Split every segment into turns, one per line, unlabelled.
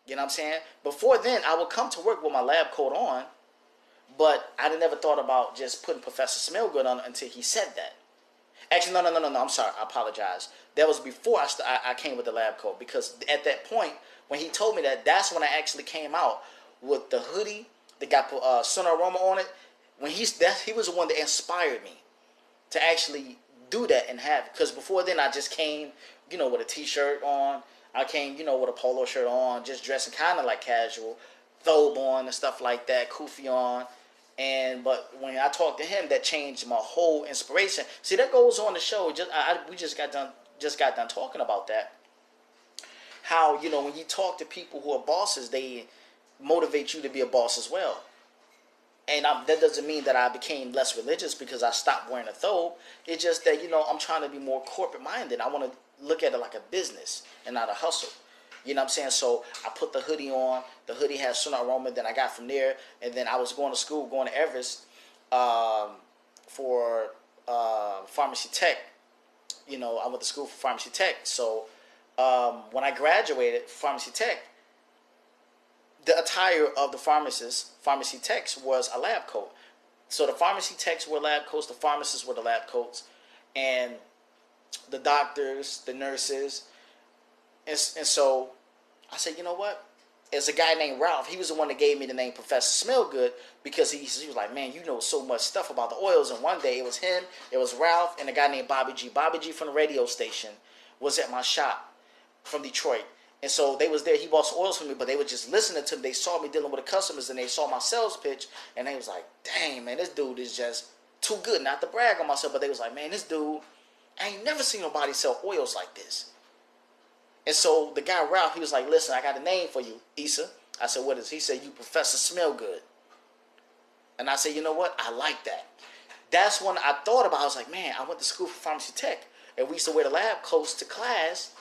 You know what I'm saying? Before then, I would come to work with my lab coat on, but I never thought about just putting Professor Smellgood on until he said that. Actually, no. I'm sorry. I apologize. That was before I came with the lab coat, because at that point, when he told me that, that's when I actually came out with the hoodie that got Sun Aroma on it. When he was the one that inspired me to actually do that and have it. Because before then, I just came, with a t-shirt on. I came, with a polo shirt on, just dressing kind of like casual, thobe on and stuff like that, kufi on. But when I talked to him, that changed my whole inspiration. See, that goes on the show. We just got done talking about that. How, when you talk to people who are bosses, they motivate you to be a boss as well. And that doesn't mean that I became less religious because I stopped wearing a thobe. It's just that, I'm trying to be more corporate minded. I want to look at it like a business and not a hustle. You know what I'm saying? So I put the hoodie on. The hoodie has Sun Aroma that I got from there. And then I was going to school, going to Everest for pharmacy tech. I went to school for pharmacy tech. So when I graduated pharmacy tech, the attire of the pharmacy techs, was a lab coat. So the pharmacy techs wore lab coats, the pharmacists wore the lab coats, and the doctors, the nurses. And so I said, you know what? There's a guy named Ralph. He was the one that gave me the name Professor Smellgood, because he was like, man, you know so much stuff about the oils. And one day it was him, it was Ralph, and a guy named Bobby G. Bobby G from the radio station was at my shop from Detroit. And so they was there. He bought some oils for me, but they were just listening to me. They saw me dealing with the customers, and they saw my sales pitch, and they was like, dang, man, this dude is just too good. Not to brag on myself, but they was like, man, this dude, I ain't never seen nobody sell oils like this. And so the guy, Ralph, he was like, listen, I got a name for you, Issa. I said, what is it? He said, you Professor Smellgood. And I said, you know what? I like that. That's when I thought about it. I was like, man, I went to school for pharmacy tech, and we used to wear the lab coats to class.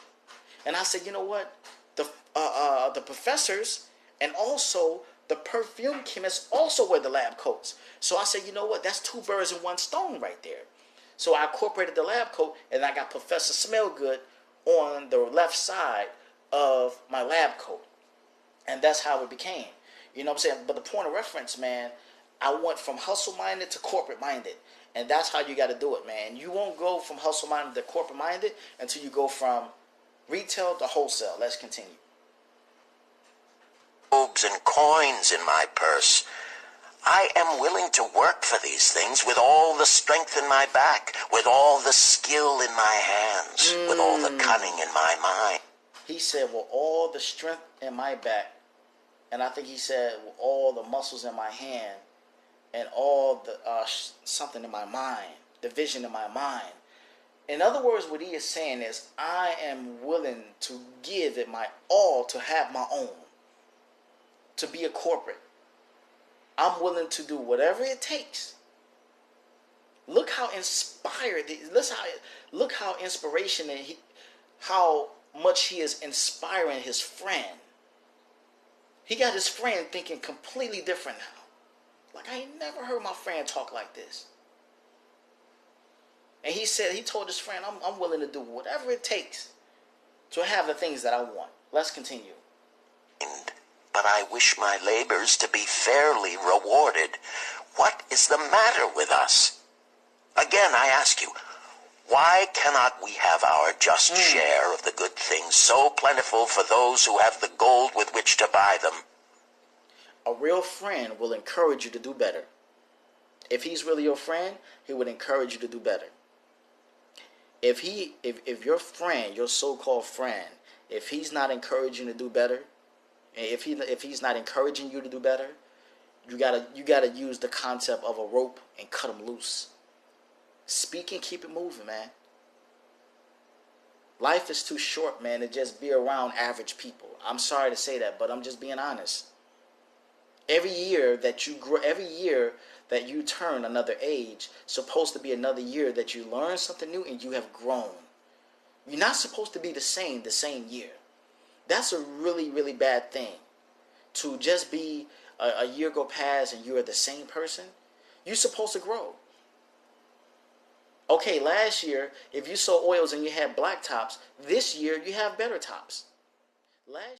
And I said, you know what? The professors and also the perfume chemists also wear the lab coats. So I said, you know what? That's two birds in one stone right there. So I incorporated the lab coat, and I got Professor Smellgood on the left side of my lab coat. And that's how it became. You know what I'm saying? But the point of reference, man, I went from hustle-minded to corporate-minded. And that's how you got to do it, man. You won't go from hustle-minded to corporate-minded until you go from retail to wholesale. Let's continue.
Robes and coins in my purse. I am willing to work for these things with all the strength in my back, with all the skill in my hands, with all the cunning in my mind.
He said, with all the strength in my back, and I think he said, with all the muscles in my hand, and all the something in my mind, the vision in my mind. In other words, what he is saying is, I am willing to give it my all to have my own, to be a corporate. I'm willing to do whatever it takes. Look how inspired, look how inspiration, and how much he is inspiring his friend. He got his friend thinking completely different now. Like, I ain't never heard my friend talk like this. And he told his friend, I'm willing to do whatever it takes to have the things that I want. Let's continue.
But I wish my labors to be fairly rewarded. What is the matter with us? Again, I ask you, why cannot we have our just share of the good things so plentiful for those who have the gold with which to buy them?
A real friend will encourage you to do better. If he's really your friend, he would encourage you to do better. If your friend, your so-called friend, if he's not encouraging you to do better, and if he's not encouraging you to do better, you gotta use the concept of a rope and cut him loose. Speak and keep it moving, man. Life is too short, man, to just be around average people. I'm sorry to say that, but I'm just being honest. Every year that you grow, every year that you turn another age, supposed to be another year that you learn something new and you have grown. You're not supposed to be the same year. That's a really, really bad thing. To just be a year go past and you're the same person. You're supposed to grow. Okay, last year, if you sold oils and you had black tops, this year you have better tops. Last